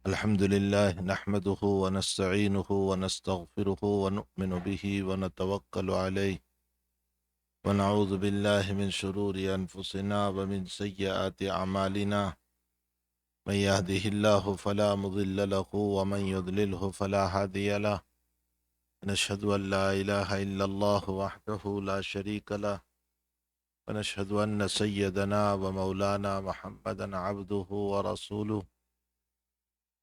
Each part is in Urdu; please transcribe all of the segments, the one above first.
الحمد لله نحمده ونستعينه ونستغفره ونؤمن به ونتوكل عليه ونعوذ بالله من شرور أنفسنا ومن سيئات أعمالنا من يهده الله فلا مضل له ومن يضلله فلا هادي له نشهد أن لا إله إلا الله وحده لا شريك له ونشهد أن سيدنا ومولانا محمدا عبده ورسوله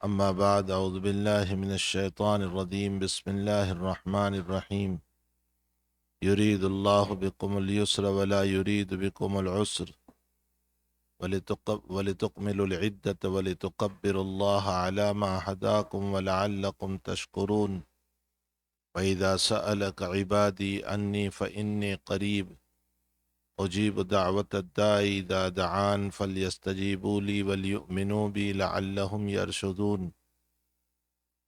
أما بعد أعوذ بالله من الشيطان الرجيم بسم الله الرحمن الرحيم يريد الله بكم اليسر ولا يريد بكم العسر ولتكملوا العدة ولتكبروا الله على ما هداكم ولعلكم تشكرون وإذا سألك عبادي أني فإني قريب أجيب دعوة الداعي إذا دعان فليستجيبوا لي وليؤمنوا بي لعلهم يرشدون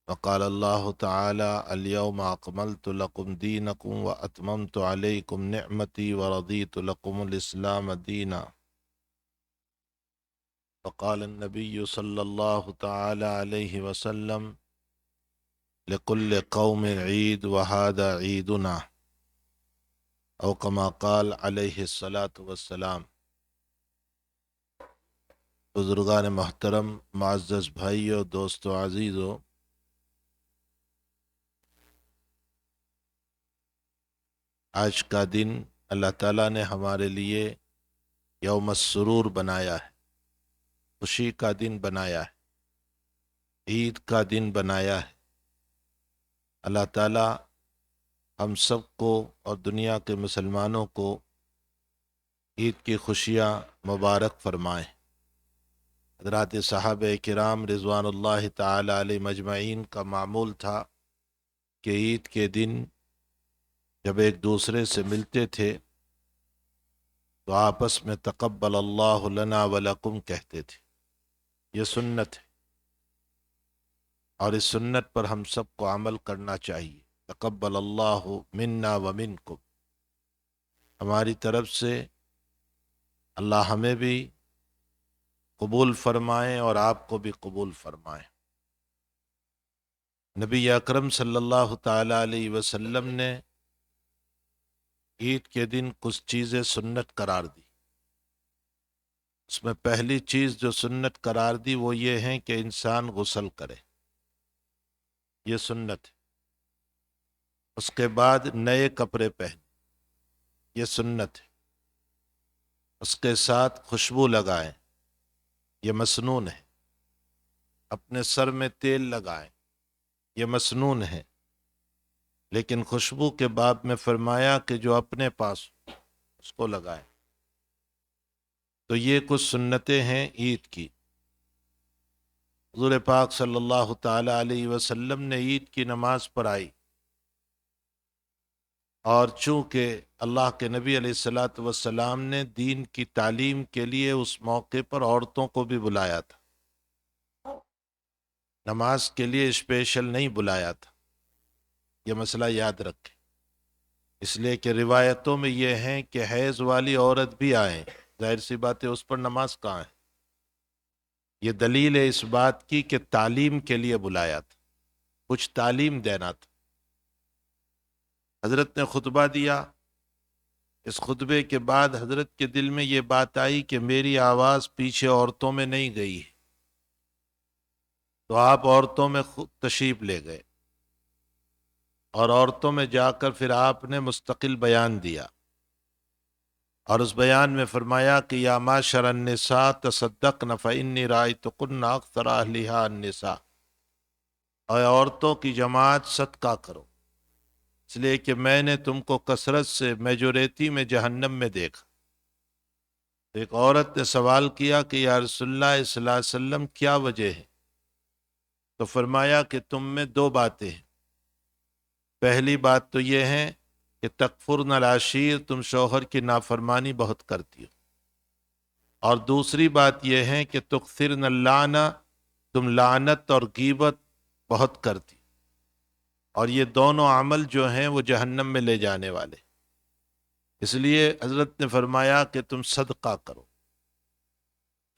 وقال الله تعالى اليوم أكملت لكم دينكم وأتممت عليكم نعمتي ورضيت لكم الإسلام دينا وقال النبي صلى الله تعالى عليه وسلم لكل قوم عيد وهذا عيدنا أو كما قال عليه الصلاة والسلام۔ بزرگان محترم، معزز بھائیو، دوستو عزیزو، آج کا دن اللہ تعالیٰ نے ہمارے لیے یوم السرور بنایا ہے، خوشی کا دن بنایا ہے، عید کا دن بنایا ہے۔ اللہ تعالیٰ ہم سب کو اور دنیا کے مسلمانوں کو عید کی خوشیاں مبارک فرمائیں۔ حضرات صحابہ کرام رضوان اللہ تعالی علیہ مجمعین کا معمول تھا کہ عید کے دن جب ایک دوسرے سے ملتے تھے تو آپس میں تقبل اللہ لنا ولکم کہتے تھے۔ یہ سنت ہے اور اس سنت پر ہم سب کو عمل کرنا چاہیے۔ تقبل اللہ منا ومنکم، ہماری طرف سے اللہ ہمیں بھی قبول فرمائیں اور آپ کو بھی قبول فرمائیں۔ نبی اکرم صلی اللہ تعالی علیہ وسلم نے عید کے دن کچھ چیزیں سنت قرار دی۔ اس میں پہلی چیز جو سنت قرار دی وہ یہ ہے کہ انسان غسل کرے، یہ سنت ہے۔ اس کے بعد نئے کپڑے پہنے، یہ سنت ہے۔ اس کے ساتھ خوشبو لگائیں، یہ مسنون ہے۔ اپنے سر میں تیل لگائیں، یہ مسنون ہے۔ لیکن خوشبو کے باب میں فرمایا کہ جو اپنے پاس ہو اس کو لگائیں۔ تو یہ کچھ سنتیں ہیں عید کی۔ حضور پاک صلی اللہ تعالی علیہ وسلم نے عید کی نماز پڑھائی، اور چونکہ اللہ کے نبی علیہ الصلاۃ والسلام نے دین کی تعلیم کے لیے اس موقع پر عورتوں کو بھی بلایا تھا، نماز کے لیے اسپیشل نہیں بلایا تھا، یہ مسئلہ یاد رکھیں۔ اس لیے کہ روایتوں میں یہ ہیں کہ حیض والی عورت بھی آئیں، ظاہر سی بات ہے اس پر نماز کہاں ہے۔ یہ دلیل ہے اس بات کی کہ تعلیم کے لیے بلایا تھا، کچھ تعلیم دینا تھا۔ حضرت نے خطبہ دیا، اس خطبے کے بعد حضرت کے دل میں یہ بات آئی کہ میری آواز پیچھے عورتوں میں نہیں گئی ہے، تو آپ عورتوں میں خود تشریف لے گئے، اور عورتوں میں جا کر پھر آپ نے مستقل بیان دیا، اور اس بیان میں فرمایا کہ یا معشر النساء تصدقن فإنی رأیتکن اکثر اہلہا النساء، اے عورتوں کی جماعت صدقہ کرو، اس لیے کہ میں نے تم کو کثرت سے میجورٹی میں جہنم میں دیکھا۔ ایک عورت نے سوال کیا کہ یا رسول اللہ صلی اللہ علیہ وسلم کیا وجہ ہے؟ تو فرمایا کہ تم میں دو باتیں ہیں۔ پہلی بات تو یہ ہے کہ تکفرن العشیر، تم شوہر کی نافرمانی بہت کرتی ہو، اور دوسری بات یہ ہے کہ تکثرن اللعنہ، تم لعنت اور غیبت بہت کرتی، اور یہ دونوں عمل جو ہیں وہ جہنم میں لے جانے والے۔ اس لیے حضرت نے فرمایا کہ تم صدقہ کرو۔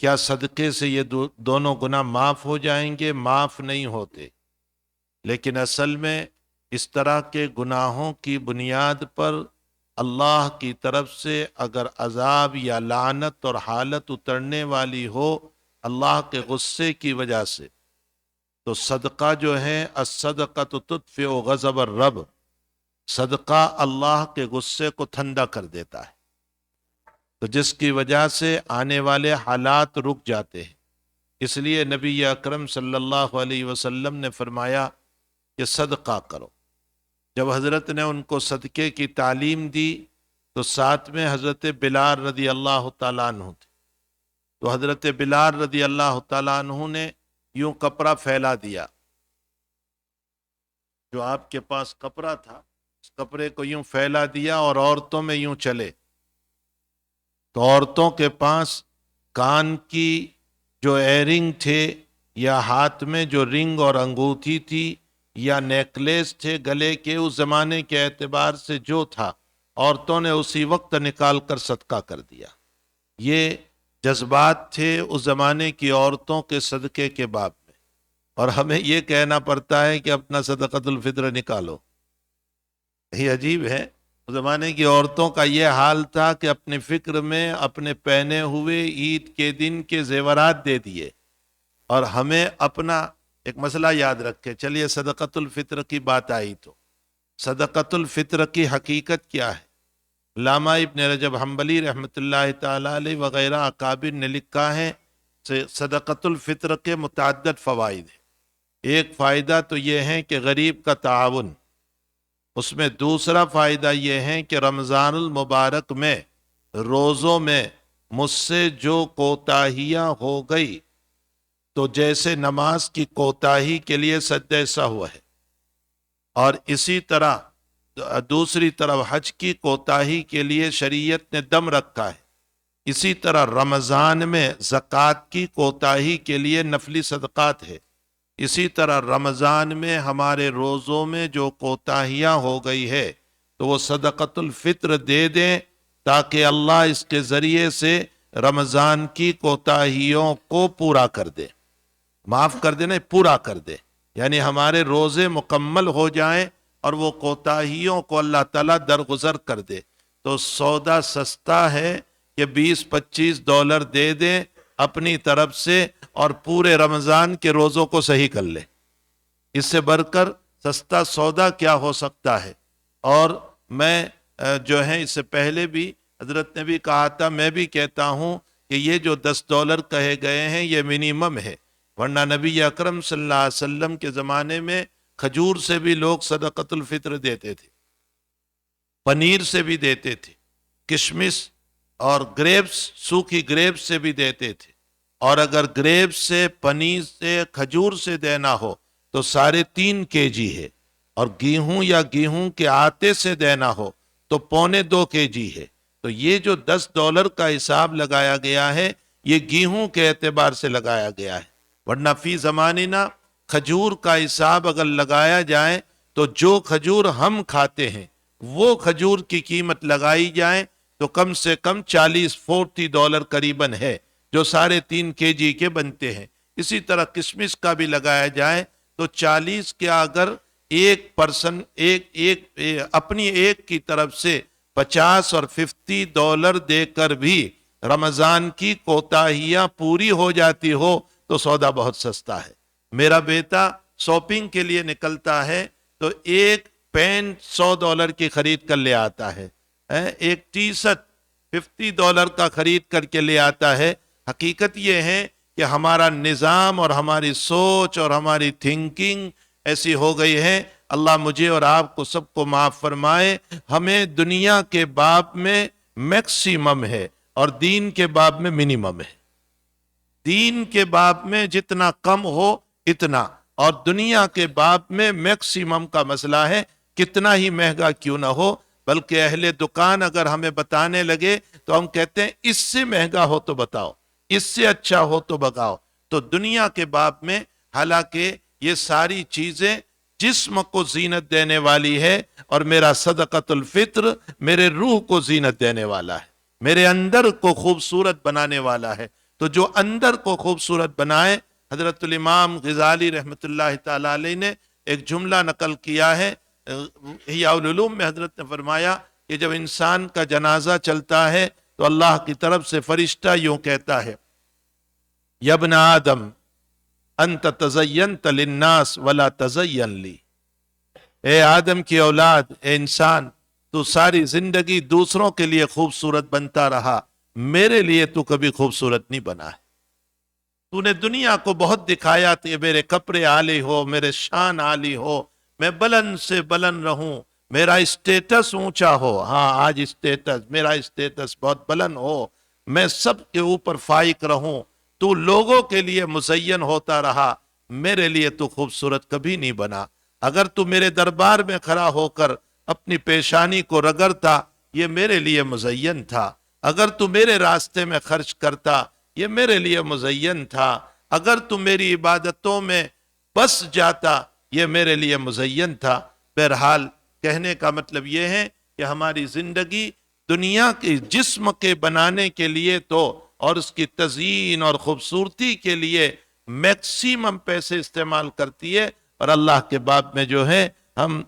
کیا صدقے سے یہ دونوں گناہ معاف ہو جائیں گے؟ معاف نہیں ہوتے، لیکن اصل میں اس طرح کے گناہوں کی بنیاد پر اللہ کی طرف سے اگر عذاب یا لعنت اور حالت اترنے والی ہو اللہ کے غصے کی وجہ سے، تو صدقہ جو ہے الصدقۃ تطفئ غضب الرب، صدقہ اللہ کے غصے کو ٹھنڈا کر دیتا ہے، تو جس کی وجہ سے آنے والے حالات رک جاتے ہیں۔ اس لیے نبی اکرم صلی اللہ علیہ وسلم نے فرمایا کہ صدقہ کرو۔ جب حضرت نے ان کو صدقے کی تعلیم دی تو ساتھ میں حضرت بلال رضی اللہ تعالیٰ عنہ تھے، تو حضرت بلال رضی اللہ تعالیٰ عنہ نے یوں کپڑا پھیلا دیا، جو آپ کے پاس کپڑا تھا اس کپڑے کو یوں پھیلا دیا اور عورتوں میں یوں چلے، تو عورتوں کے پاس کان کی جو ایئرنگ تھے یا ہاتھ میں جو رنگ اور انگوٹھی تھی یا نیکلیس تھے گلے کے، اس زمانے کے اعتبار سے جو تھا عورتوں نے اسی وقت نکال کر صدقہ کر دیا۔ یہ جذبات تھے اس زمانے کی عورتوں کے صدقے کے باب میں، اور ہمیں یہ کہنا پڑتا ہے کہ اپنا صدقۃ الفطر نکالو۔ یہ عجیب ہے، اس زمانے کی عورتوں کا یہ حال تھا کہ اپنے فکر میں اپنے پہنے ہوئے عید کے دن کے زیورات دے دیے، اور ہمیں اپنا ایک مسئلہ یاد رکھے۔ چلیے صدقۃ الفطر کی بات آئی تو صدقۃ الفطر کی حقیقت کیا ہے؟ علامہ ابن رجب حنبلی رحمۃ اللہ تعالی علیہ وغیرہ اکابر نے لکھا ہے صدقۃ الفطر کے متعدد فوائد ہیں۔ ایک فائدہ تو یہ ہے کہ غریب کا تعاون، اس میں دوسرا فائدہ یہ ہے کہ رمضان المبارک میں روزوں میں مجھ سے جو کوتاہیاں ہو گئی تو جیسے نماز کی کوتاہی کے لیے سجدہ سہو ہے، اور اسی طرح دوسری طرف حج کی کوتاہی کے لیے شریعت نے دم رکھا ہے، اسی طرح رمضان میں زکوٰۃ کی کوتاہی کے لیے نفلی صدقات ہے، اسی طرح رمضان میں ہمارے روزوں میں جو کوتاہیاں ہو گئی ہے تو وہ صدقۃ الفطر دے دیں تاکہ اللہ اس کے ذریعے سے رمضان کی کوتاہیوں کو پورا کر دے، معاف کر دے، نہیں پورا کر دے، یعنی ہمارے روزے مکمل ہو جائیں اور وہ کوتاہیوں کو اللہ تعالیٰ درگزر کر دے۔ تو سودا سستا ہے کہ $20-25 دے دیں اپنی طرف سے اور پورے رمضان کے روزوں کو صحیح کر لے، اس سے بڑھ کر سستا سودا کیا ہو سکتا ہے؟ اور میں جو ہے اس سے پہلے بھی حضرت نے بھی کہا تھا، میں بھی کہتا ہوں کہ یہ جو $10 کہے گئے ہیں یہ منیمم ہے، ورنہ نبی اکرم صلی اللہ علیہ وسلم کے زمانے میں کھجور سے بھی لوگ صدقۃ الفطر دیتے تھے، پنیر سے بھی دیتے تھے، کشمش اور گریپس، سوکھی گریپس سے بھی دیتے تھے، اور اگر گریپس سے، پنیر سے، کھجور سے دینا ہو تو 3.5 kg ہے، اور گیہوں یا گیہوں کے آٹے سے دینا ہو تو 2.25 kg ہے۔ تو یہ جو $10 کا حساب لگایا گیا ہے یہ گیہوں کے اعتبار سے لگایا گیا ہے، ورنہ فی زماننا کھجور کا حساب اگر لگایا جائے تو جو کھجور ہم کھاتے ہیں وہ کھجور کی قیمت لگائی جائے تو کم سے کم $40 قریباً ہے، جو 3.5 kg کے بنتے ہیں۔ اسی طرح کشمش کا بھی لگایا جائے تو 40 کے اگر ایک پرسن اپنی ایک کی طرف سے $50 اور $50 دے کر بھی رمضان کی کوتاہیاں پوری ہو جاتی ہو تو سودا بہت سستا ہے۔ میرا بیٹا شاپنگ کے لیے نکلتا ہے تو ایک پینٹ $100 کی خرید کر لے آتا ہے، ایک ٹی شرٹ $50 کا خرید کر کے لے آتا ہے۔ حقیقت یہ ہے کہ ہمارا نظام اور ہماری سوچ اور ہماری تھنکنگ ایسی ہو گئی ہے، اللہ مجھے اور آپ کو سب کو معاف فرمائے۔ ہمیں دنیا کے باب میں میکسیمم ہے اور دین کے باب میں منیمم ہے، دین کے باب میں جتنا کم ہو اتنا، اور دنیا کے باب میں میکسیمم کا مسئلہ ہے، کتنا ہی مہنگا کیوں نہ ہو، بلکہ اہل دکان اگر ہمیں بتانے لگے تو ہم کہتے ہیں اس سے مہنگا ہو تو بتاؤ، اس سے اچھا ہو تو بتاؤ۔ تو دنیا کے باب میں حالانکہ یہ ساری چیزیں جسم کو زینت دینے والی ہے، اور میرا صدقۃ الفطر میرے روح کو زینت دینے والا ہے، میرے اندر کو خوبصورت بنانے والا ہے۔ تو جو اندر کو خوبصورت بنائے، حضرت الامام غزالی رحمۃ اللہ تعالی علیہ نے ایک جملہ نقل کیا ہے، احیاء العلوم میں حضرت نے فرمایا کہ جب انسان کا جنازہ چلتا ہے تو اللہ کی طرف سے فرشتہ یوں کہتا ہے، یا ابن آدم انت تزینت للناس ولا تزین لی، اے آدم کی اولاد، اے انسان، تو ساری زندگی دوسروں کے لیے خوبصورت بنتا رہا، میرے لیے تو کبھی خوبصورت نہیں بنا ہے۔ تو نے دنیا کو بہت دکھایا کہ میرے کپڑے عالی ہو، میرے شان عالی ہو، میں بلند سے بلند رہوں، میرا اسٹیٹس اونچا ہو۔ ہاں آج میرا اسٹیٹس بہت بلند ہو، میں سب کے اوپر فائق رہوں، تو لوگوں کے لیے مزین ہوتا رہا، میرے لیے تو خوبصورت کبھی نہیں بنا۔ اگر تو میرے دربار میں کھڑا ہو کر اپنی پیشانی کو رگڑتا، یہ میرے لیے مزین تھا۔ اگر تو میرے راستے میں خرچ کرتا، یہ میرے لیے مزین تھا۔ اگر تو میری عبادتوں میں بس جاتا، یہ میرے لیے مزین تھا۔ بہرحال کہنے کا مطلب یہ ہے کہ ہماری زندگی دنیا کے جسم کے بنانے کے لیے تو اور اس کی تزئین اور خوبصورتی کے لیے میکسیمم پیسے استعمال کرتی ہے، اور اللہ کے باب میں جو ہے ہم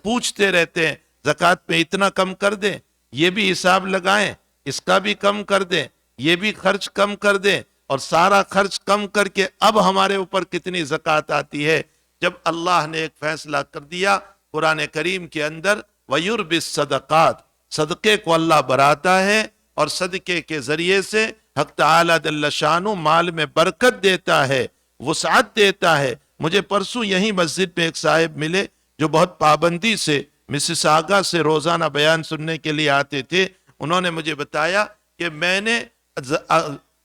پوچھتے رہتے ہیں زکوٰۃ میں اتنا کم کر دیں، یہ بھی حساب لگائیں، اس کا بھی کم کر دیں، یہ بھی خرچ کم کر دیں، اور سارا خرچ کم کر کے اب ہمارے اوپر کتنی زکوٰۃ آتی ہے۔ جب اللہ نے ایک فیصلہ کر دیا قرآن کریم کے اندر، وَيُرْبِ الصَّدَقَاتِ، صدقے کو اللہ بڑھاتا ہے، اور صدقے کے ذریعے سے حق تعالیٰ جل شانہ مال میں برکت دیتا ہے، وسعت دیتا ہے۔ مجھے پرسوں یہیں مسجد میں ایک صاحب ملے جو بہت پابندی سے مسز آگا سے روزانہ بیان سننے کے لیے آتے تھے۔ انہوں نے مجھے بتایا کہ میں نے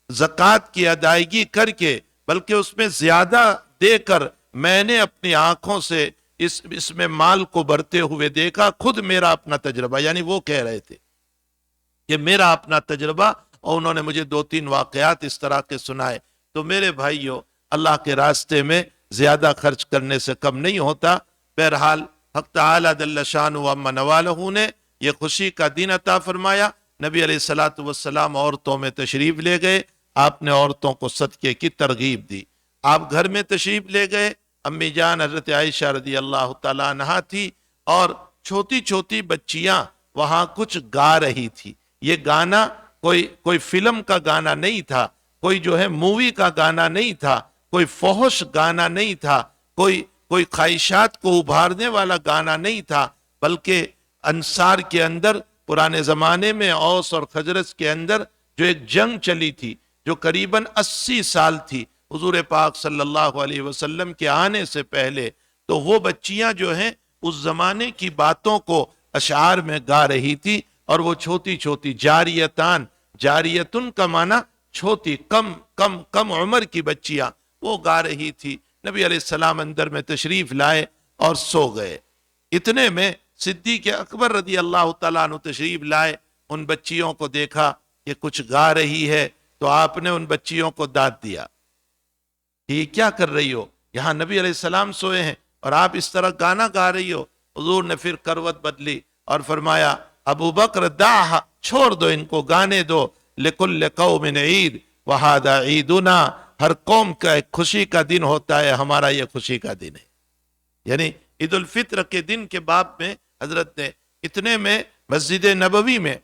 زکوٰۃ کی ادائیگی کر کے، بلکہ اس میں زیادہ دے کر، میں نے اپنی آنکھوں سے اس میں مال کو بڑھتے ہوئے دیکھا، خود میرا اپنا تجربہ، یعنی وہ کہہ رہے تھے کہ میرا اپنا تجربہ، اور انہوں نے مجھے 2-3 واقعات اس طرح کے سنائے۔ تو میرے بھائیوں، اللہ کے راستے میں زیادہ خرچ کرنے سے کم نہیں ہوتا۔ بہرحال حق تعالیٰ جل شانہ و عم نوالہ نے یہ خوشی کا دن عطا فرمایا۔ نبی علیہ الصلوۃ والسلام عورتوں میں تشریف لے گئے، آپ نے عورتوں کو صدقے کی ترغیب دی۔ آپ گھر میں تشریف لے گئے، امی جان حضرت عائشہ رضی اللہ تعالیٰ عنہا تھی، اور چھوٹی چھوٹی بچیاں وہاں کچھ گا رہی تھی۔ یہ گانا کوئی فلم کا گانا نہیں تھا، کوئی جو ہے مووی کا گانا نہیں تھا، کوئی فحش گانا نہیں تھا، کوئی خواہشات کو ابھارنے والا گانا نہیں تھا، بلکہ انصار کے اندر پرانے زمانے میں اوس اور خزرج کے اندر جو ایک جنگ چلی تھی جو قریباً 80 سال تھی حضور پاک صلی اللہ علیہ وسلم کے آنے سے پہلے، تو وہ بچیاں جو ہیں اس زمانے کی باتوں کو اشعار میں گا رہی تھی، اور وہ چھوٹی چھوٹی جاریتن کا معنی چھوٹی کم عمر کی بچیاں وہ گا رہی تھی۔ نبی علیہ السلام اندر میں تشریف لائے اور سو گئے۔ اتنے میں صدیق اکبر رضی اللہ تعالیٰ عنہ تشریف لائے، ان بچیوں کو دیکھا کہ کچھ گا رہی ہے، تو آپ نے ان بچیوں کو ڈانٹ دیا کہ یہ کیا کر رہی ہو، یہاں نبی علیہ السلام سوئے ہیں اور آپ اس طرح گانا گا رہی ہو۔ حضور نے پھر کروٹ بدلی اور فرمایا، ابو بکر دعہ، چھوڑ دو ان کو، گانے دو، لکل قوم عید وہذا عیدنا، ہر قوم کا ایک خوشی کا دن ہوتا ہے، ہمارا یہ خوشی کا دن ہے۔ یعنی عید الفطر کے دن کے باب میں حضرت نے اتنے میں مسجد نبوی میں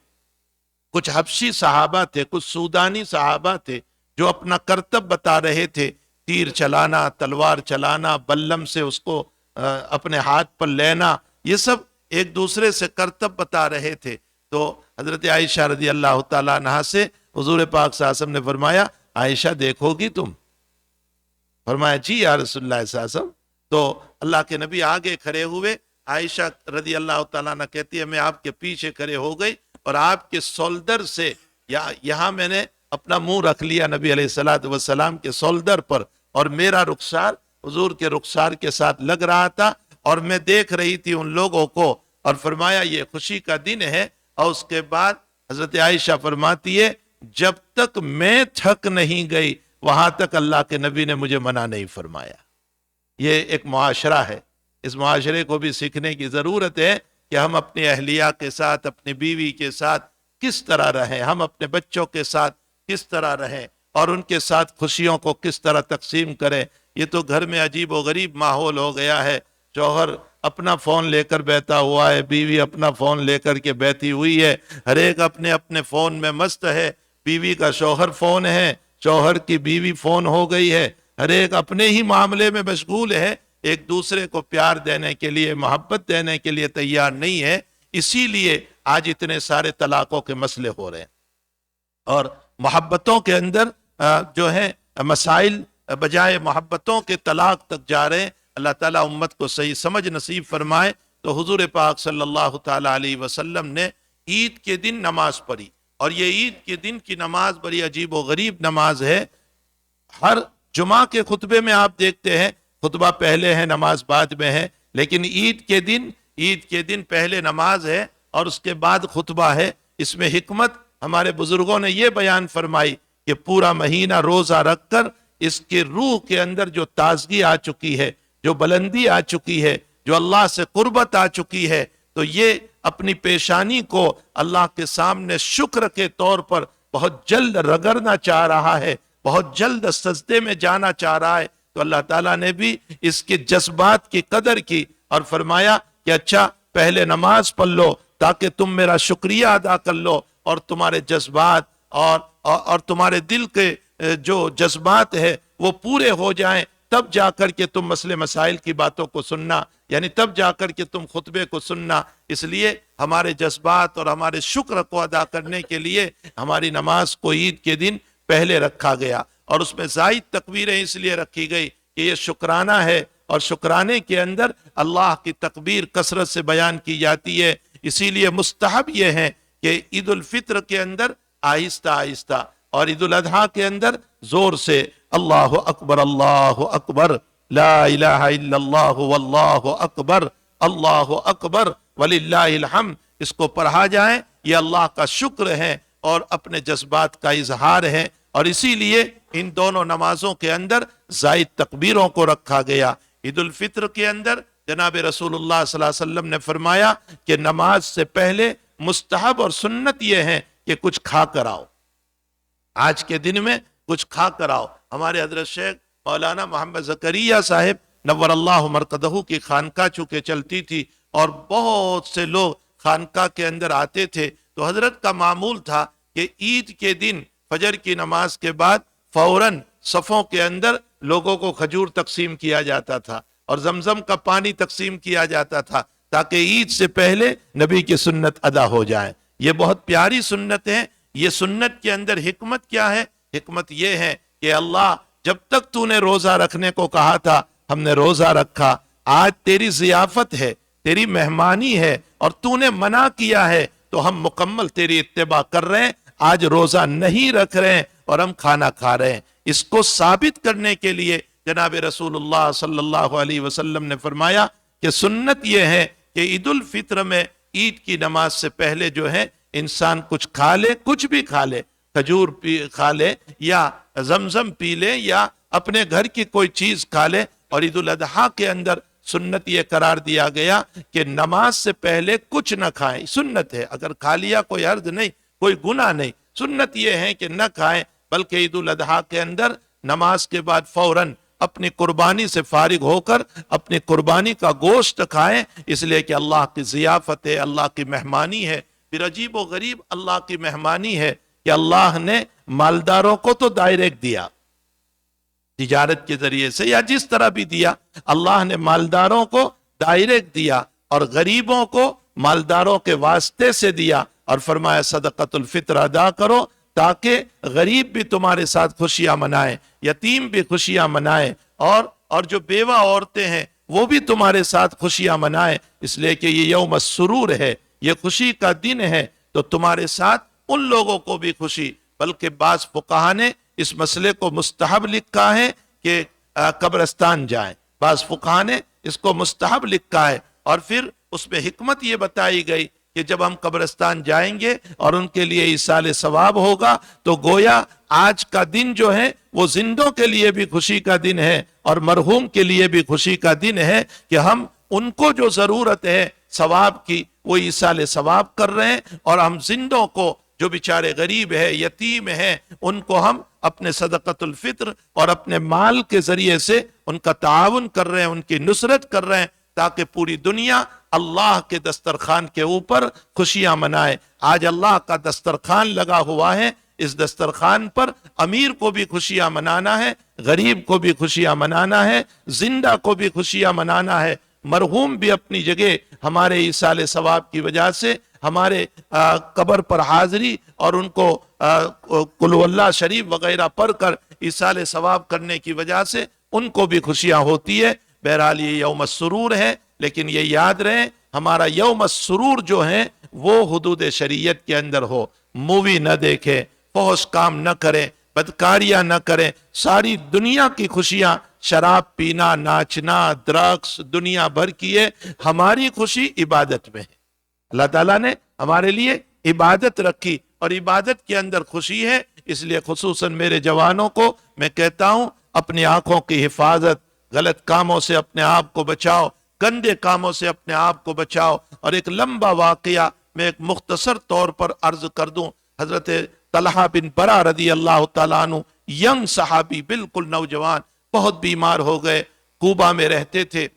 کچھ حبشی صحابہ تھے، کچھ سودانی صحابہ تھے جو اپنا کرتب بتا رہے تھے، تیر چلانا، تلوار چلانا، بلم سے اس کو اپنے ہاتھ پر لینا، یہ سب ایک دوسرے سے کرتب بتا رہے تھے۔ تو حضرت عائشہ رضی اللہ تعالیٰ عنہا سے حضور پاک صلی اللہ علیہ وسلم نے فرمایا، عائشہ دیکھو گی تم؟ فرمایا جی یا رسول اللہ صلی اللہ علیہ وسلم۔ تو اللہ کے نبی آگے کھڑے ہوئے، عائشہ رضی اللہ تعالیٰ عنہ کہتی ہے میں آپ کے پیچھے کھڑے ہو گئی، اور آپ کے شولڈر سے یہاں میں نے اپنا منہ رکھ لیا نبی علیہ الصلوۃ والسلام کے شولڈر پر، اور میرا رخسار حضور کے رخسار کے ساتھ لگ رہا تھا، اور میں دیکھ رہی تھی ان لوگوں کو، اور فرمایا یہ خوشی کا دن ہے۔ اور اس کے بعد حضرت عائشہ فرماتی ہے جب تک میں تھک نہیں گئی وہاں تک اللہ کے نبی نے مجھے منع نہیں فرمایا۔ یہ ایک معاشرہ ہے، اس معاشرے کو بھی سیکھنے کی ضرورت ہے کہ ہم اپنی اہلیہ کے ساتھ، اپنی بیوی کے ساتھ کس طرح رہیں، ہم اپنے بچوں کے ساتھ کس طرح رہیں، اور ان کے ساتھ خوشیوں کو کس طرح تقسیم کریں۔ یہ تو گھر میں عجیب و غریب ماحول ہو گیا ہے، شوہر اپنا فون لے کر بیٹھا ہوا ہے، بیوی اپنا فون لے کر کے بیٹھی ہوئی ہے، ہر ایک اپنے اپنے فون میں مست ہے، بیوی کا شوہر فون ہے، شوہر کی بیوی فون ہو گئی ہے، ہر ایک اپنے ہی معاملے میں مشغول ہے، ایک دوسرے کو پیار دینے کے لیے، محبت دینے کے لیے تیار نہیں ہے۔ اسی لیے آج اتنے سارے طلاقوں کے مسئلے ہو رہے ہیں، اور محبتوں کے اندر جو ہے مسائل بجائے محبتوں کے طلاق تک جا رہے ہیں۔ اللہ تعالیٰ امت کو صحیح سمجھ نصیب فرمائے۔ تو حضور پاک صلی اللہ تعالیٰ علیہ وسلم نے عید کے دن نماز پڑھی، اور یہ عید کے دن کی نماز بڑی عجیب و غریب نماز ہے۔ ہر جمعہ کے خطبے میں آپ دیکھتے ہیں خطبہ پہلے ہے، نماز بعد میں ہے، لیکن عید کے دن پہلے نماز ہے اور اس کے بعد خطبہ ہے۔ اس میں حکمت ہمارے بزرگوں نے یہ بیان فرمائی کہ پورا مہینہ روزہ رکھ کر اس کے روح کے اندر جو تازگی آ چکی ہے، جو بلندی آ چکی ہے، جو اللہ سے قربت آ چکی ہے، تو یہ اپنی پیشانی کو اللہ کے سامنے شکر کے طور پر بہت جلد رگڑنا چاہ رہا ہے، بہت جلد سجدے میں جانا چاہ رہا ہے۔ تو اللہ تعالیٰ نے بھی اس کے جذبات کی قدر کی اور فرمایا کہ اچھا پہلے نماز پڑھ لو تاکہ تم میرا شکریہ ادا کر لو، اور تمہارے جذبات اور تمہارے دل کے جو جذبات ہے وہ پورے ہو جائیں، تب جا کر کے تم مسئلے مسائل کی باتوں کو سننا، یعنی تب جا کر کے تم خطبے کو سننا۔ اس لیے ہمارے جذبات اور ہمارے شکر کو ادا کرنے کے لیے ہماری نماز کو عید کے دن پہلے رکھا گیا، اور اس میں زائد تکبیریں اس لیے رکھی گئی کہ یہ شکرانہ ہے، اور شکرانے کے اندر اللہ کی تکبیر کثرت سے بیان کی جاتی ہے۔ اسی لیے مستحب یہ ہے کہ عید الفطر کے اندر آہستہ آہستہ، اور عید الاضحیٰ کے اندر زور سے اللہ اکبر لا الہ الا اللہ واللہ اکبر وللہ الحمد، اس کو پڑھا جائے۔ یہ اللہ کا شکر ہے اور اپنے جذبات کا اظہار ہے، اور اسی لیے ان دونوں نمازوں کے اندر زائد تکبیروں کو رکھا گیا۔ عید الفطر کے اندر جناب رسول اللہ صلی اللہ علیہ وسلم نے فرمایا کہ نماز سے پہلے مستحب اور سنت یہ ہے کہ کچھ کھا کر آؤ، آج کے دن میں کچھ کھا کر آؤ۔ ہمارے حضرت شیخ مولانا محمد زکریا صاحب نور اللہ مرقدہ کی خانقاہ چونکہ چلتی تھی اور بہت سے لوگ خانقاہ کے اندر آتے تھے، تو حضرت کا معمول تھا کہ عید کے دن فجر کی نماز کے بعد فوراً صفوں کے اندر لوگوں کو کھجور تقسیم کیا جاتا تھا اور زمزم کا پانی تقسیم کیا جاتا تھا، تاکہ عید سے پہلے نبی کی سنت ادا ہو جائے۔ یہ بہت پیاری سنت ہے۔ یہ سنت کے اندر حکمت کیا ہے؟ حکمت یہ ہے کہ اللہ جب تک تو نے روزہ رکھنے کو کہا تھا ہم نے روزہ رکھا، آج تیری ضیافت ہے، تیری مہمانی ہے، اور تو نے منع کیا ہے تو ہم مکمل تیری اتباع کر رہے ہیں، آج روزہ نہیں رکھ رہے ہیں اور ہم کھانا کھا رہے ہیں۔ اس کو ثابت کرنے کے لیے جناب رسول اللہ صلی اللہ علیہ وسلم نے فرمایا کہ سنت یہ ہے کہ عید الفطر میں عید کی نماز سے پہلے جو ہے انسان کچھ کھا لے، کچھ بھی کھا لے، کھجور کھا لے یا زمزم پی لے یا اپنے گھر کی کوئی چیز کھا لے۔ اور عید الاضحیٰ کے اندر سنت یہ قرار دیا گیا کہ نماز سے پہلے کچھ نہ کھائیں، سنت ہے، اگر کھا لیا کوئی حرج نہیں، کوئی گناہ نہیں، سنت یہ ہے کہ نہ کھائیں، بلکہ عید الاضحیٰ کے اندر نماز کے بعد فوراً اپنی قربانی سے فارغ ہو کر اپنی قربانی کا گوشت کھائیں، اس لیے کہ اللہ کی ضیافت ہے، اللہ کی مہمانی ہے۔ پھر عجیب و غریب اللہ کی مہمانی ہے کہ اللہ نے مالداروں کو تو ڈائریکٹ دیا تجارت کے ذریعے سے یا جس طرح بھی دیا، اللہ نے مالداروں کو ڈائریکٹ دیا اور غریبوں کو مالداروں کے واسطے سے دیا، اور فرمایا صدقۃ الفطر ادا کرو تاکہ غریب بھی تمہارے ساتھ خوشیاں منائیں، یتیم بھی خوشیاں منائیں، اور جو بیوہ عورتیں ہیں وہ بھی تمہارے ساتھ خوشیاں منائیں، اس لیے کہ یہ یوم السرور ہے، یہ خوشی کا دن ہے، تو تمہارے ساتھ ان لوگوں کو بھی خوشی۔ بلکہ بعض فقہا نے اس مسئلے کو مستحب لکھا ہے کہ قبرستان جائیں، بعض فقہا نے اس کو مستحب لکھا ہے، اور پھر اس میں حکمت یہ بتائی گئی کہ جب ہم قبرستان جائیں گے اور ان کے لیے ایصال ثواب ہوگا تو گویا آج کا دن جو ہے وہ زندوں کے لیے بھی خوشی کا دن ہے اور مرحوم کے لیے بھی خوشی کا دن ہے کہ ہم ان کو جو ضرورت ہے ثواب کی وہ ایصال ثواب کر رہے ہیں، اور ہم زندوں کو جو بیچارے غریب ہے، یتیم ہیں، ان کو ہم اپنے صدقۃ الفطر اور اپنے مال کے ذریعے سے ان کا تعاون کر رہے ہیں، ان کی نصرت کر رہے ہیں، تاکہ پوری دنیا اللہ کے دسترخوان کے اوپر خوشیاں منائے۔ آج اللہ کا دسترخوان لگا ہوا ہے، اس دسترخوان پر امیر کو بھی خوشیاں منانا ہے، غریب کو بھی خوشیاں منانا ہے، زندہ کو بھی خوشیاں منانا ہے، مرحوم بھی اپنی جگہ ہمارے ایصال ثواب کی وجہ سے، ہمارے قبر پر حاضری اور ان کو قل هو اللہ شریف وغیرہ پڑھ کر ایصال ثواب کرنے کی وجہ سے ان کو بھی خوشیاں ہوتی ہے۔ بہرحال یہ یوم السرور ہے، لیکن یہ یاد رہے ہمارا یوم السرور جو ہے وہ حدود شریعت کے اندر ہو، مووی نہ دیکھیں، فحش کام نہ کریں، بدکاریاں نہ کریں۔ ساری دنیا کی خوشیاں، شراب پینا، ناچنا، ڈرگس، دنیا بھر کی ہے، ہماری خوشی عبادت میں ہے۔ اللہ تعالیٰ نے ہمارے لیے عبادت رکھی اور عبادت کے اندر خوشی ہے، اس لیے خصوصاً میرے جوانوں کو میں کہتا ہوں اپنی آنکھوں کی حفاظت، غلط کاموں سے اپنے آپ کو بچاؤ، گندے کاموں سے اپنے آپ کو بچاؤ۔ اور ایک لمبا واقعہ میں ایک مختصر طور پر عرض کر دوں۔ حضرت طلحہ بن برا رضی اللہ تعالیٰ عنہ، ینگ صحابی، بالکل نوجوان، بہت بیمار ہو گئے، کوبا میں رہتے تھے۔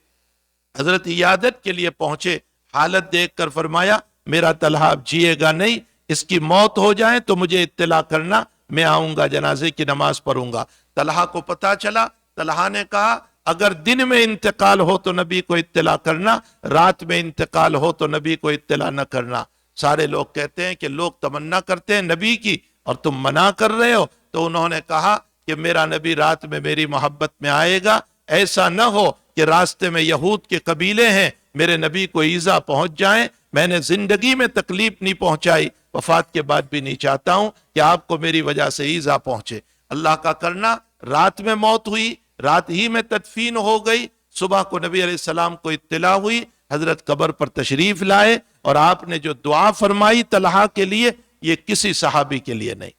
حضرت عیادت کے لیے پہنچے، حالت دیکھ کر فرمایا میرا طلحہ اب جیے گا نہیں، اس کی موت ہو جائے تو مجھے اطلاع کرنا، میں آؤں گا، جنازے کی نماز پڑھوں گا۔ طلحہ کو پتا چلا، طلحہ نے کہا اگر دن میں انتقال ہو تو نبی کو اطلاع کرنا، رات میں انتقال ہو تو نبی کو اطلاع نہ کرنا۔ سارے لوگ کہتے ہیں کہ لوگ تمنا کرتے ہیں نبی کی اور تم منع کر رہے ہو، تو انہوں نے کہا کہ میرا نبی رات میں میری محبت میں آئے گا، ایسا نہ ہو کہ راستے میں یہود کے قبیلے ہیں، میرے نبی کو ایذا پہنچ جائیں۔ میں نے زندگی میں تکلیف نہیں پہنچائی، وفات کے بعد بھی نہیں چاہتا ہوں کہ آپ کو میری وجہ سے ایذا پہنچے۔ اللہ کا کرنا، رات میں موت ہوئی، رات ہی میں تدفین ہو گئی۔ صبح کو نبی علیہ السلام کو اطلاع ہوئی، حضرت قبر پر تشریف لائے اور آپ نے جو دعا فرمائی طلحہ کے لیے، یہ کسی صحابی کے لیے نہیں۔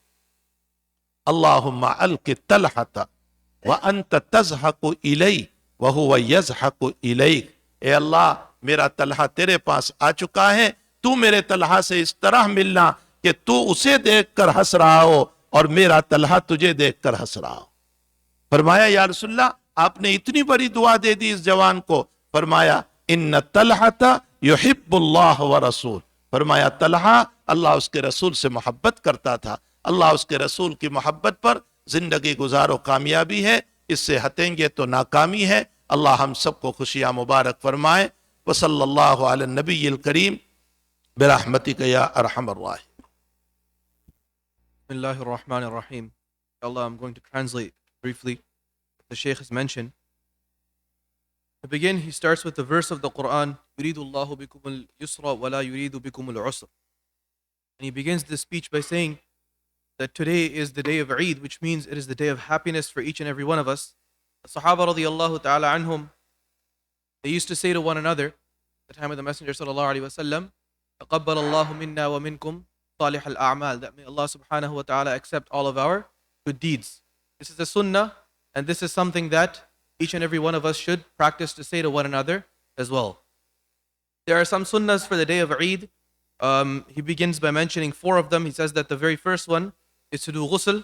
اللہم الق طلحۃ وانت تضحک الی وہو یضحک الیک۔ اے اللہ، میرا طلحہ تیرے پاس آ چکا ہے، تو میرے طلحہ سے اس طرح ملنا کہ تو اسے دیکھ کر ہنس رہا ہو اور میرا طلحہ تجھے دیکھ کر ہنس رہا ہو۔ فرمایا یا رسول اللہ، آپ نے اتنی بڑی دعا دے دی اس جوان کو۔ فرمایا ان طلحۃ یحب اللہ ورسول، فرمایا طلحہ اللہ اس کے رسول سے محبت کرتا تھا، اللہ اس کے رسول کی محبت پر زندگی گزارو، کامیابی ہے، اس سے ہٹیں گے تو ناکامی ہے۔ اللہ ہم سب کو خوشیاں مبارک فرمائے۔ وصلی اللہ علی النبی الکریم برحمتک یا ارحم الراحمین۔ Bismillah ar-Rahman ar-Rahim. Allah, I'm going to translate briefly what the Shaykh has mentioned. To begin, he starts with the verse of the Quran, يُرِيدُ اللَّهُ بِكُمُ الْيُسْرَ وَلَا يُرِيدُ بِكُمُ الْعُسْرَ. And he begins this speech by saying that today is the day of Eid, which means it is the day of happiness for each and every one of us. The Sahaba radiyallahu ta'ala anhum, they used to say to one another at the time of the Messenger sallallahu alaihi wasallam, تَقَبَّلَ اللَّهُ مِنَّا وَمِنْكُمْ صالح al-a'mal, that may Allah subhanahu wa ta'ala accept all of our good deeds. This is the sunnah, and this is something that each and every one of us should practice to say to one another as well. There are some sunnahs for the day of Eid. He begins by mentioning 4 of them. He says that the very first one is to do ghusl.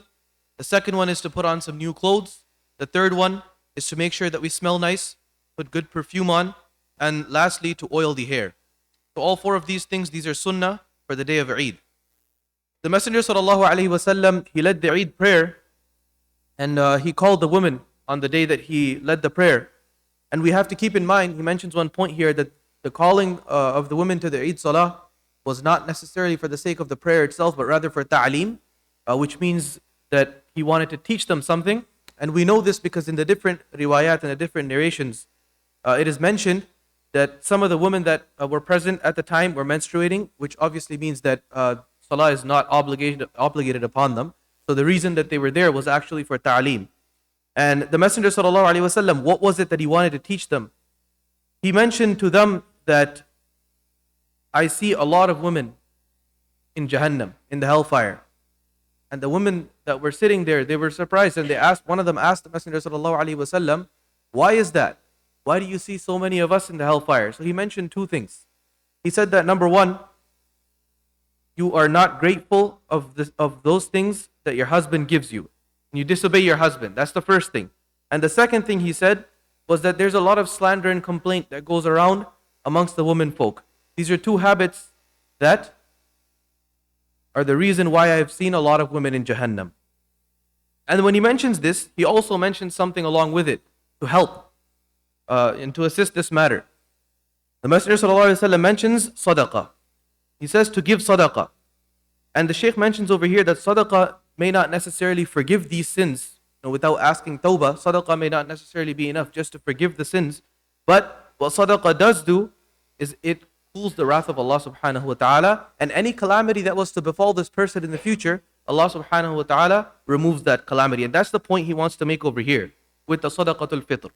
The second one is to put on some new clothes. The third one is to make sure that we smell nice, put good perfume on. And lastly, to oil the hair. So all 4 of these things, these are sunnah for the day of Eid. The Messenger sallallahu alaihi wasallam, he led the Eid prayer, and he called the women on the day that he led the prayer. And we have to keep in mind, he mentions one point here, that the calling of the women to the Eid Salah was not necessarily for the sake of the prayer itself, but rather for ta'aleem, which means that he wanted to teach them something. And we know this because in the different riwayat and the different narrations, it is mentioned that some of the women that were present at the time were menstruating, which obviously means that Salah is not obligated upon them. So the reason that they were there was actually for ta'aleem. And the Messenger sallallahu alaihi wasallam, what was it that he wanted to teach them? He mentioned to them that I see a lot of women in Jahannam, in the hellfire. And the women that were sitting there, they were surprised, and one of them asked the Messenger sallallahu alaihi wasallam, why is that? Why do you see so many of us in the hellfire? So he mentioned 2 things. He said that number 1, you are not grateful of those things that your husband gives you. You disobey your husband. That's the first thing. And the second thing he said was that there's a lot of slander and complaint that goes around amongst the women folk. These are two habits that are the reason why I have seen a lot of women in Jahannam. And when he mentions this, he also mentions something along with it to help and to assist this matter. The Messenger ﷺ mentions sadaqah. He says to give sadaqah. And the Shaykh mentions over here that sadaqah may not necessarily forgive these sins. Without asking tawbah, sadaqah may not necessarily be enough just to forgive the sins. But what sadaqah does do is it cools the wrath of Allah subhanahu wa ta'ala. And any calamity that was to befall this person in the future, Allah subhanahu wa ta'ala removes that calamity. And that's the point he wants to make over here with the sadaqatul fitr.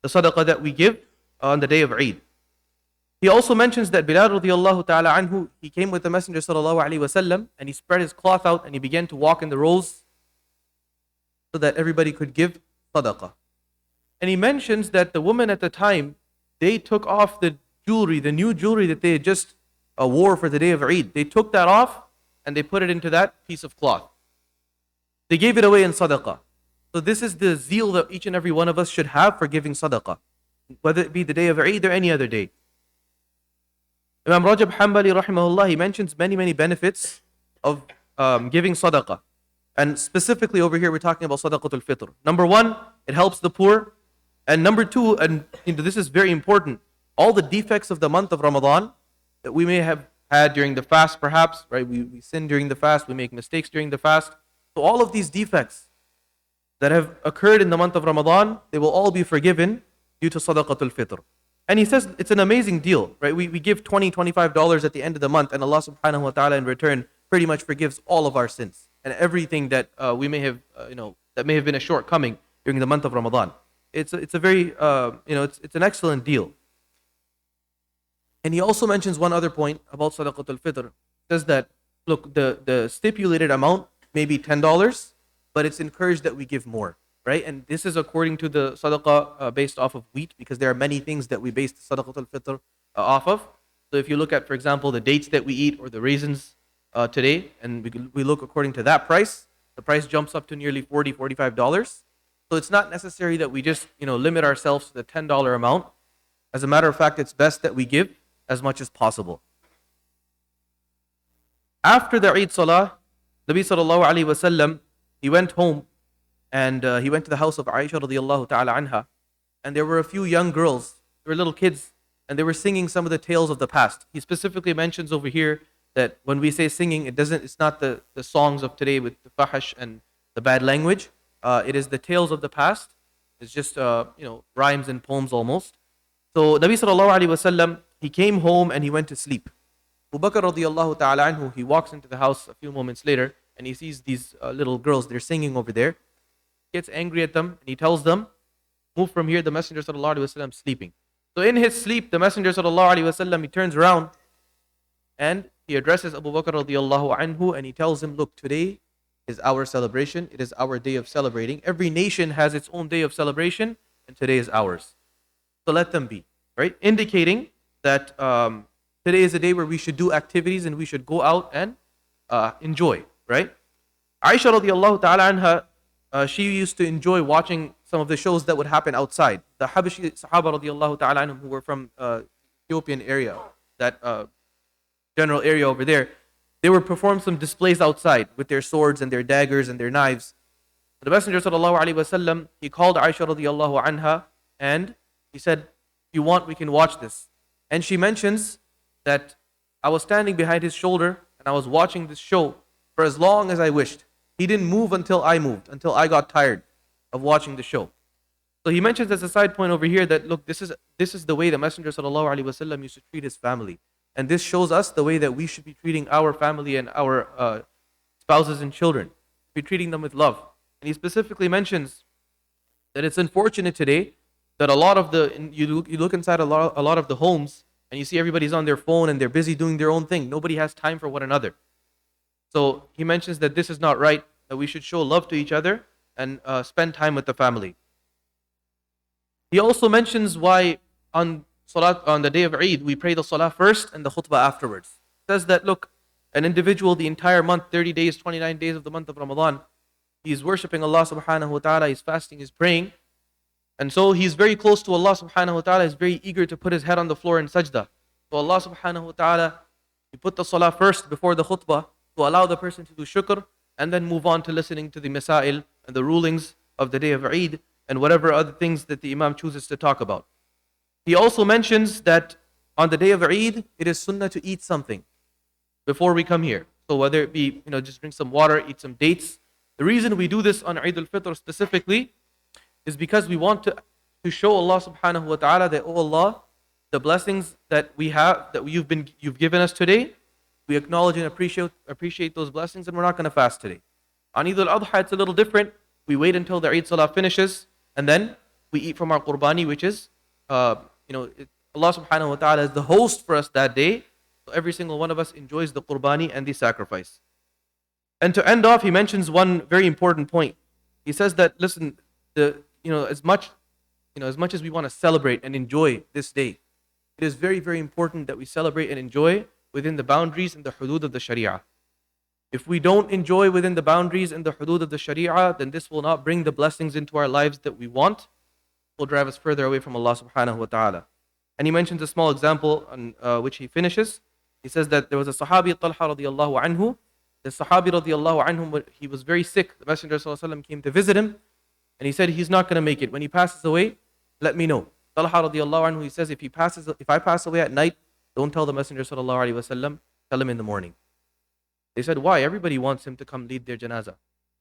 The sadaqah that we give on the day of Eid. He also mentions that Bilal radiallahu ta'ala anhu, he came with the Messenger sallallahu alayhi wasallam and he spread his cloth out and he began to walk in the rows so that everybody could give sadaqah. And he mentions that the women at the time, they took off the jewelry, the new jewelry that they had just wore for the day of Eid. They took that off and they put it into that piece of cloth. They gave it away in sadaqah. So this is the zeal that each and every one of us should have for giving sadaqah, whether it be the day of Eid or any other day. Imam Rajab Hanbali rahimahullah, he mentions many benefits of giving sadaqah. And specifically over here we're talking about sadaqatul fitr. Number one, it helps the poor. And number two, and this is very important, all the defects of the month of Ramadan that we may have had during the fast perhaps, right? We sin during the fast, we make mistakes during the fast. So all of these defects that have occurred in the month of Ramadan, they will all be forgiven due to sadaqatul fitr. And he says it's an amazing deal, right? We give $20, $25 at the end of the month and Allah subhanahu wa ta'ala in return pretty much forgives all of our sins and everything that we may have, that may have been a shortcoming during the month of Ramadan. It's a very, it's an excellent deal. And he also mentions one other point about sadaqatul fitr. He says that, look, the stipulated amount may be $10, but it's encouraged that we give more. Right? And this is according to the sadaqah based off of wheat, because there are many things that we base the sadaqatul fitr off of. So if you look at, for example, the dates that we eat or the raisins today, and we look according to that price, the price jumps up to nearly $40, $45. So it's not necessary that we just limit ourselves to the $10 amount. As a matter of fact, it's best that we give as much as possible. After the Eid Salah, Nabi sallallahu alaihi wasallam, he went home. And he went to the house of Aisha radiallahu ta'ala anha. And there were a few young girls, they were little kids, and they were singing some of the tales of the past. He specifically mentions over here that when we say singing, it's not the songs of today with the fahash and the bad language. It is the tales of the past. It's just, rhymes and poems almost. So Nabi sallallahu alayhi wasallam, he came home and he went to sleep. Abu Bakr radiallahu ta'ala anhu, he walks into the house a few moments later and he sees these little girls, they're singing over there. Gets angry at them and he tells them, move from here, the Messenger sallallahu alaihi wasallam is sleeping. So in his sleep, the Messenger sallallahu alaihi wasallam, he turns around and he addresses Abu Bakr radiallahu anhu and he tells him, look, today is our celebration. It is our day of celebrating. Every nation has its own day of celebration and today is ours. So let them be, right? Indicating that today is a day where we should do activities and we should go out and enjoy, right? Aisha radiallahu ta'ala anha, she used to enjoy watching some of the shows that would happen outside. The Habashi Sahaba radiallahu ta'ala anhum, who were from Ethiopian area, that general area over there, they would perform some displays outside with their swords and their daggers and their knives. The Messenger sallallahu alaihi wasallam, he called Aisha radiallahu anha and he said, if you want, we can watch this. And she mentions that I was standing behind his shoulder and I was watching this show for as long as I wished. He didn't move until I moved, until I got tired of watching the show. So he mentions as a side point over here that, look, this is the way the Messenger sallallahu alaihi wasallam used to treat his family. And this shows us the way that we should be treating our family and our spouses and children. Be treating them with love. And he specifically mentions that it's unfortunate today that a lot of you look inside a lot of the homes and you see everybody's on their phone and they're busy doing their own thing. Nobody has time for one another. So he mentions that this is not right, that we should show love to each other and spend time with the family. He also mentions why on the day of Eid, we pray the salah first and the khutbah afterwards. He says that, look, an individual the entire month, 30 days, 29 days of the month of Ramadan, he's worshipping Allah subhanahu wa ta'ala, he's fasting, he's praying, and so he's very close to Allah subhanahu wa ta'ala, he's very eager to put his head on the floor in sajda. So Allah subhanahu wa ta'ala, He put the salah first before the khutbah to allow the person to do shukr and then move on to listening to the masail and the rulings of the day of Eid and whatever other things that the Imam chooses to talk about. He also mentions that on the day of Eid, it is sunnah to eat something before we come here. So whether it be, just drink some water, eat some dates. The reason we do this on Eid al-Fitr specifically is because we want to show Allah subhanahu wa ta'ala that, oh Allah, the blessings that we have, that you've given us today, we acknowledge and appreciate those blessings, and we're not going to fast today. On Eid al-Adha, it's a little different. We wait until the Eid Salah finishes, and then we eat from our qurbani, which is, Allah subhanahu wa ta'ala is the host for us that day. So every single one of us enjoys the qurbani and the sacrifice. And to end off, he mentions one very important point. He says that, listen, as much as we want to celebrate and enjoy this day, it is very, very important that we celebrate and enjoy within the boundaries and the hudud of the Sharia. If we don't enjoy within the boundaries and the hudud of the Sharia, then this will not bring the blessings into our lives that we want. It will drive us further away from Allah subhanahu wa ta'ala. And he mentions a small example on which he finishes. He says that there was a Sahabi, Talha radiallahu anhu. The Sahabi radiallahu anhu, he was very sick. The Messenger sallallahu alaihi wasallam came to visit him, and he said he's not going to make it. When he passes away, let me know. Talha radiallahu anhu, he says, if I pass away at night, don't tell the Messenger sallallahu alaihi wasallam, tell him in the morning. They said, why? Everybody wants him to come lead their janazah.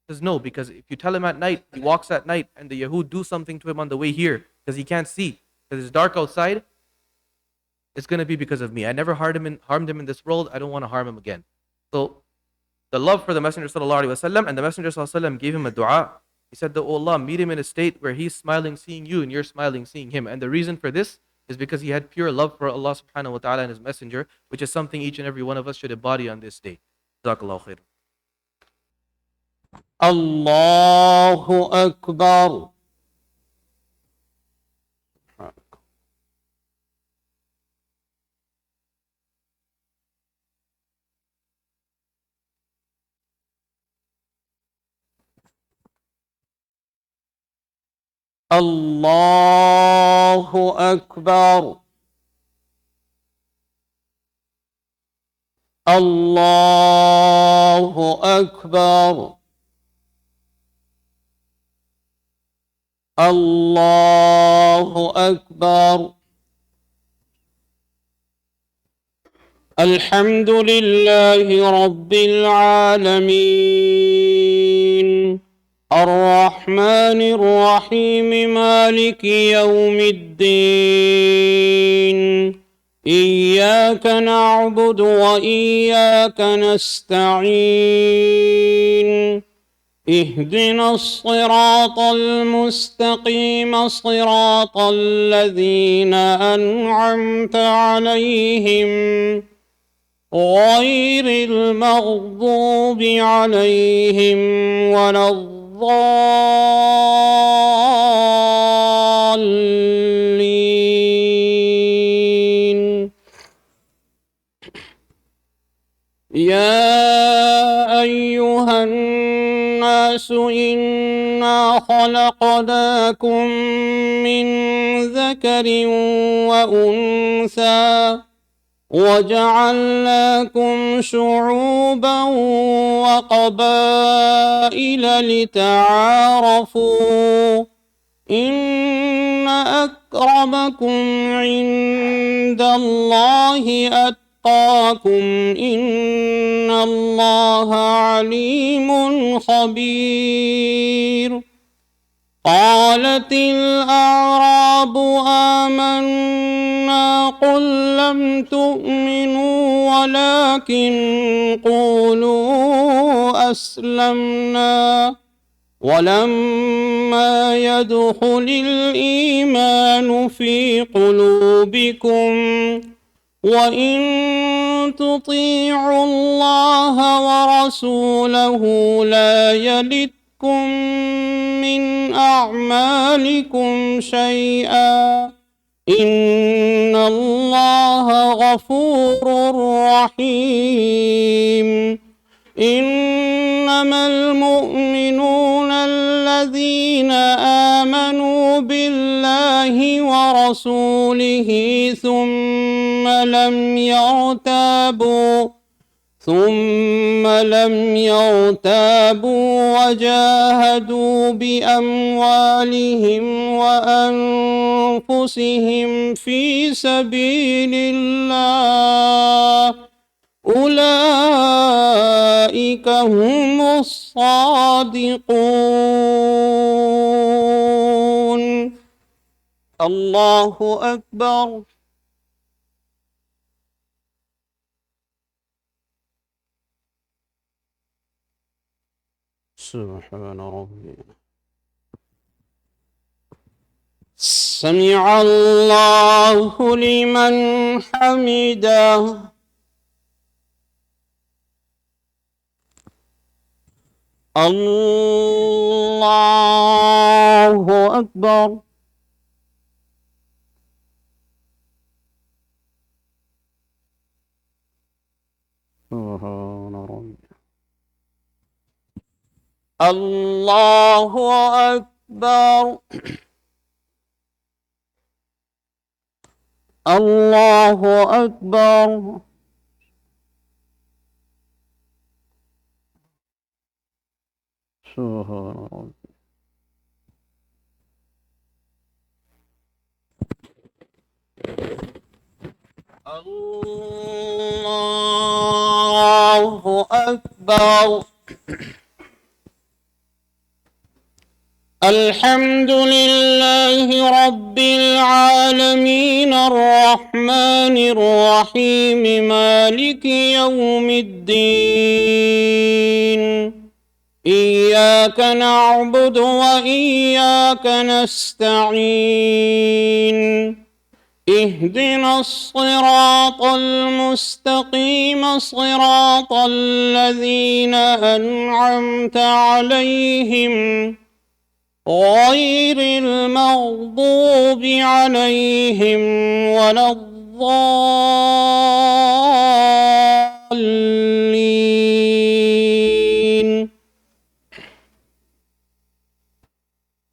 He says, no, because if you tell him at night, he walks at night, and the Yahud do something to him on the way here, because he can't see, because it's dark outside, it's going to be because of me. I never harmed him in this world. I don't want to harm him again. So the love for the Messenger sallallahu alaihi wasallam, and the Messenger sallallahu alaihi wasallam gave him a dua. He said that, oh Allah, meet him in a state where he's smiling seeing you and you're smiling seeing him. And the reason for this is because he had pure love for Allah subhanahu wa ta'ala and his messenger, which is something each and every one of us should embody on this day. Jazakallahu khair. Allahu Akbar. Allahu Akbar. Allahu Akbar. Allahu Akbar. Alhamdulillahi Rabbil Alameen. الرحمن الرحيم مالك يوم الدين إياك نعبد وإياك نستعين اهدنا الصراط المستقيم صراط الذين أنعمت عليهم غير المغضوب عليهم ولا الضالين يا أيها الناس إنا خلقناكم من ذكر وأنثى وجعلناكم شعوبا وقبائل لتعارفوا إن أكرمكم عند الله أتقاكم إن الله عليم خبير قالت الأعراب آمنا قل لم تؤمنوا ولكن قولوا أسلمنا ولما يدخل الإيمان في قلوبكم وإن تطيعوا الله ورسوله لا يلدكم من أعمالكم شيئا إن الله غفور رحيم إنما المؤمنون الذين آمنوا بالله ورسوله ثم لم يرتابوا وجاهدوا بأموالهم وأنفسهم في سبيل الله أولئك هم الصادقون. الله أكبر. سبحان ربي. سمع الله لمن حمده. الله أكبر. سبحان ربي. الله أكبر. الله أكبر. سبحان ربي. الله أكبر. الحمد لله رب العالمين الرحمن الرحيم مالك يوم الدين إياك نعبد وإياك نستعين اهدنا الصراط المستقيم صراط الذين أنعمت عليهم غير المغضوب عليهم ولا الضالين.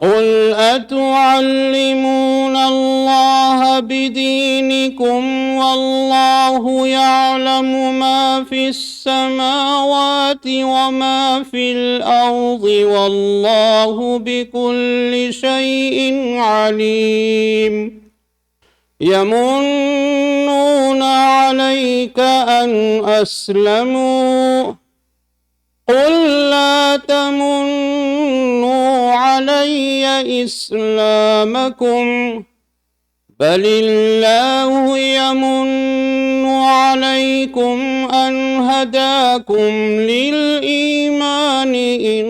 قل أتعلمون الله بدينكم والله يعلم ما في السماوات وما في الأرض والله بكل شيء عليم. يمنون عليك أن أسلموا قل لا تمنوا علي إسلامكم بل الله يمن عليكم أن هداكم للإيمان إن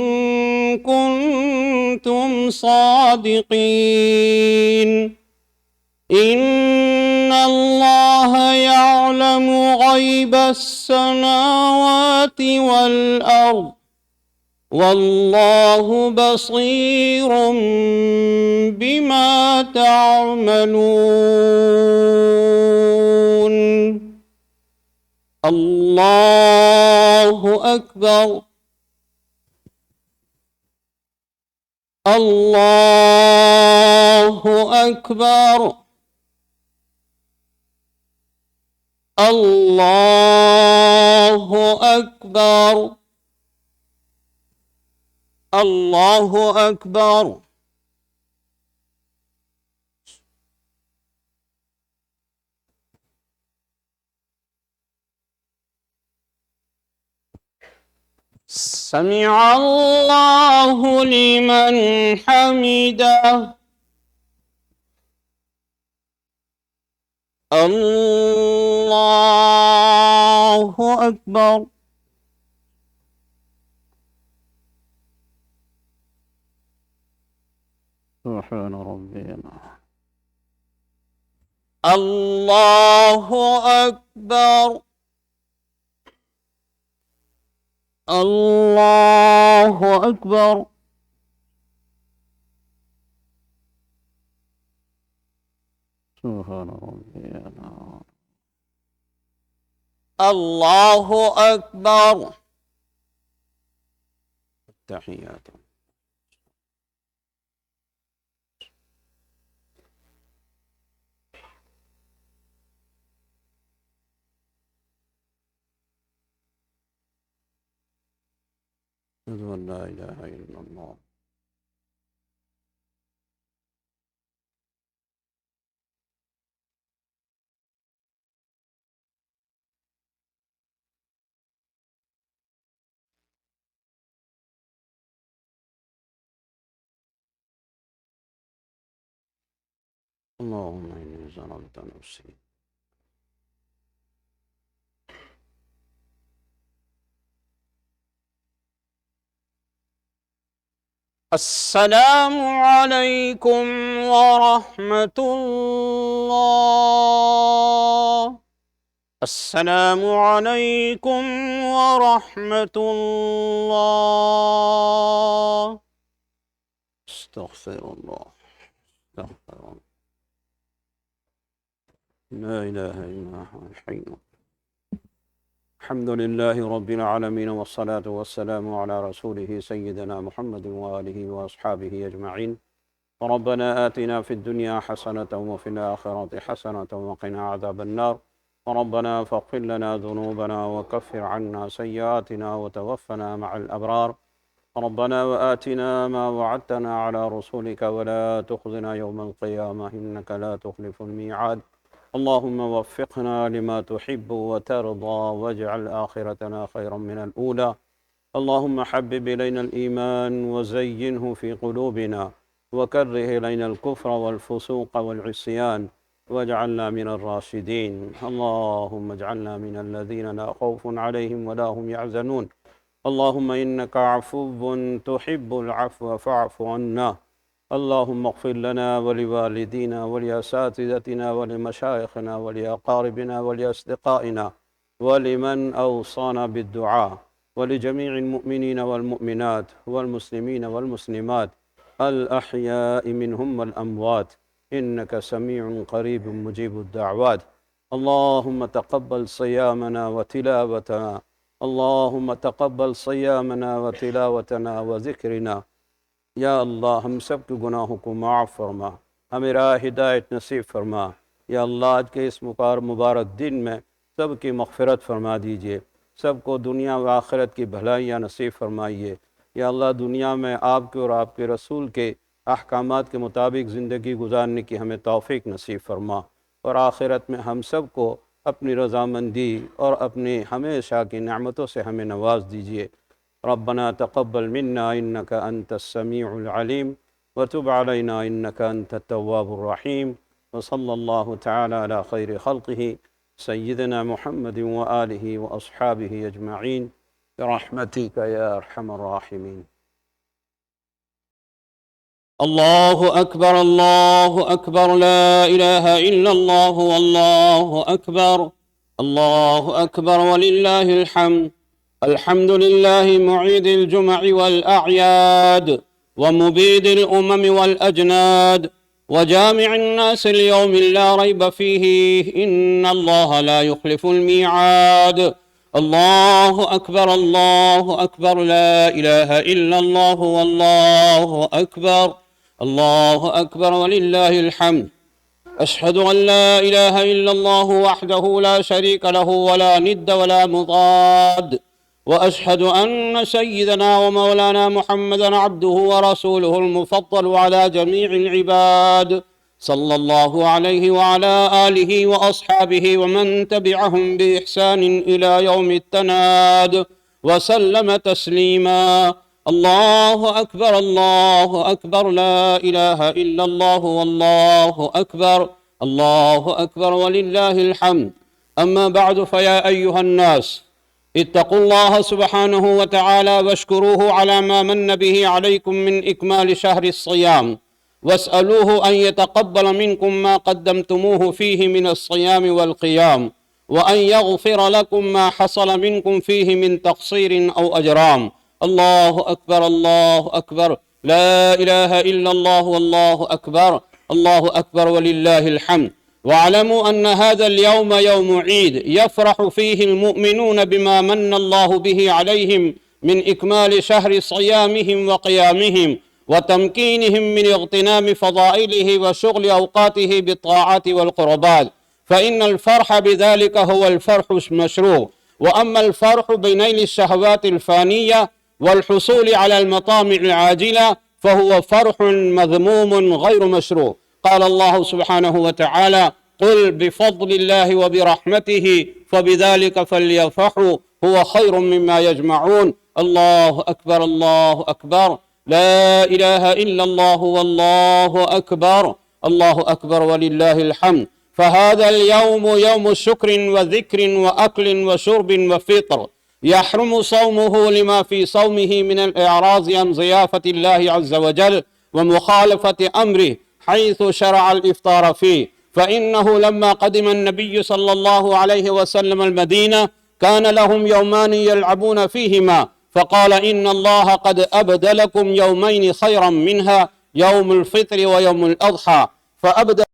كنتم صادقين. إن الله يعلم غيب السماوات والأرض والله بصير بما تعملون. الله أكبر. الله أكبر. الله أكبر. الله أكبر. سمع الله لمن حمده. الله أكبر. سبحان ربي. الله أكبر. الله أكبر. سبحان ربي العظيم. الله أكبر. التحيات. أشهد أن لا إله إلا الله. اللهم إني ظلمت نفسي. السلام عليكم ورحمة الله. السلام عليكم ورحمة الله. استغفر الله. استغفر الله. لا إله إلا هو الحي. الحمد لله رب العالمين والصلاة والسلام على رسوله سيدنا محمد وآله وأصحابه أجمعين. ربنا آتنا في الدنيا حسنة وفي الآخرة حسنة وقنا عذاب النار. ربنا فاغفر لنا ذنوبنا وكفر عنا سيئاتنا وتوفنا مع الأبرار. ربنا وآتنا ما وعدتنا على رسولك ولا تخزنا يوم القيامة إنك لا تخلف الميعاد. اللهم وفقنا لما تحب وترضى واجعل آخرتنا خيرا من الأولى. اللهم حبب إلينا الإيمان وزينه في قلوبنا وكره إلينا الكفر والفسوق والعصيان واجعلنا من الراشدين. اللهم اجعلنا من الذين لا خوف عليهم ولا هم يحزنون. اللهم إنك عفو تحب العفو فاعف عنا. اللهم اغفر لنا ولوالدينا ولأساتذتنا ولمشايخنا ولأقاربنا ولأصدقائنا ولمن أوصانا بالدعاء ولجميع المؤمنين والمؤمنات والمسلمين والمسلمات الأحياء منهم والأموات إنك سميع قريب مجيب الدعوات. اللهم تقبل صيامنا وتلاوتنا. اللهم تقبل صيامنا وتلاوتنا وذكرنا. یا اللہ ہم سب کے گناہوں کو معاف فرما، ہمیں راہ ہدایت نصیب فرما۔ یا اللہ آج کے اس مبارک دن میں سب کی مغفرت فرما دیجئے، سب کو دنیا و آخرت کی بھلائیاں نصیب فرمائیے۔ یا اللہ دنیا میں آپ کے اور آپ کے رسول کے احکامات کے مطابق زندگی گزارنے کی ہمیں توفیق نصیب فرما، اور آخرت میں ہم سب کو اپنی رضامندی اور اپنی ہمیشہ کی نعمتوں سے ہمیں نواز دیجئے۔ ربنا تقبل منا إنك أنت السميع العليم وتب علينا إنك أنت التواب الرحيم. وصلى الله تعالى على خير خلقه سيدنا محمد وآله وأصحابه أجمعين برحمتك يا أرحم الراحمين. الله أكبر الله أكبر لا إله إلا الله والله أكبر. الله أكبر ولله الحمد. الحمد لله معيد الجمع والأعياد ومبيد الأمم والأجناد وجامع الناس اليوم لا ريب فيه إن الله لا يخلف الميعاد. الله أكبر الله أكبر لا إله إلا الله والله أكبر. الله أكبر ولله الحمد. أشهد أن لا إله إلا الله وحده لا شريك له ولا ند ولا مضاد، وأشهد أن سيدنا ومولانا محمدًا عبده ورسوله المفضل على جميع العباد، صلى الله عليه وعلى آله وأصحابه ومن تبعهم بإحسان إلى يوم التناد وسلم تسليما. الله أكبر الله أكبر لا إله إلا الله والله أكبر. الله أكبر ولله الحمد. أما بعد، فيا أيها الناس، اتقوا الله سبحانه وتعالى واشكروه على ما من به عليكم من إكمال شهر الصيام، واسألوه أن يتقبل منكم ما قدمتموه فيه من الصيام والقيام، وأن يغفر لكم ما حصل منكم فيه من تقصير أو أجرام. الله أكبر الله أكبر لا إله إلا الله والله أكبر. الله أكبر ولله الحمد. واعلموا أن هذا اليوم يوم عيد يفرح فيه المؤمنون بما من الله به عليهم من إكمال شهر صيامهم وقيامهم وتمكينهم من اغتنام فضائله وشغل أوقاته بالطاعات والقربات، فإن الفرح بذلك هو الفرح المشروع. وأما الفرح بنيل الشهوات الفانية والحصول على المطامع العاجلة فهو فرح مذموم غير مشروع. قال الله سبحانه وتعالى: قل بفضل الله وبرحمته فبذلك فليفرحوا هو خير مما يجمعون. الله أكبر الله أكبر، لا إله إلا الله والله أكبر، الله أكبر ولله الحمد. فهذا اليوم يوم شكر وذكر وأكل وشرب وفطر، يحرم صومه لما في صومه من الإعراض عن ضيافة الله عز وجل ومخالفة أمره حيث شرع الإفطار فيه. فإنه لما قدم النبي صلى الله عليه وسلم المدينة كان لهم يومان يلعبون فيهما، فقال: إن الله قد أبدلكم يومين خيرا منها، يوم الفطر ويوم الأضحى. فأبدل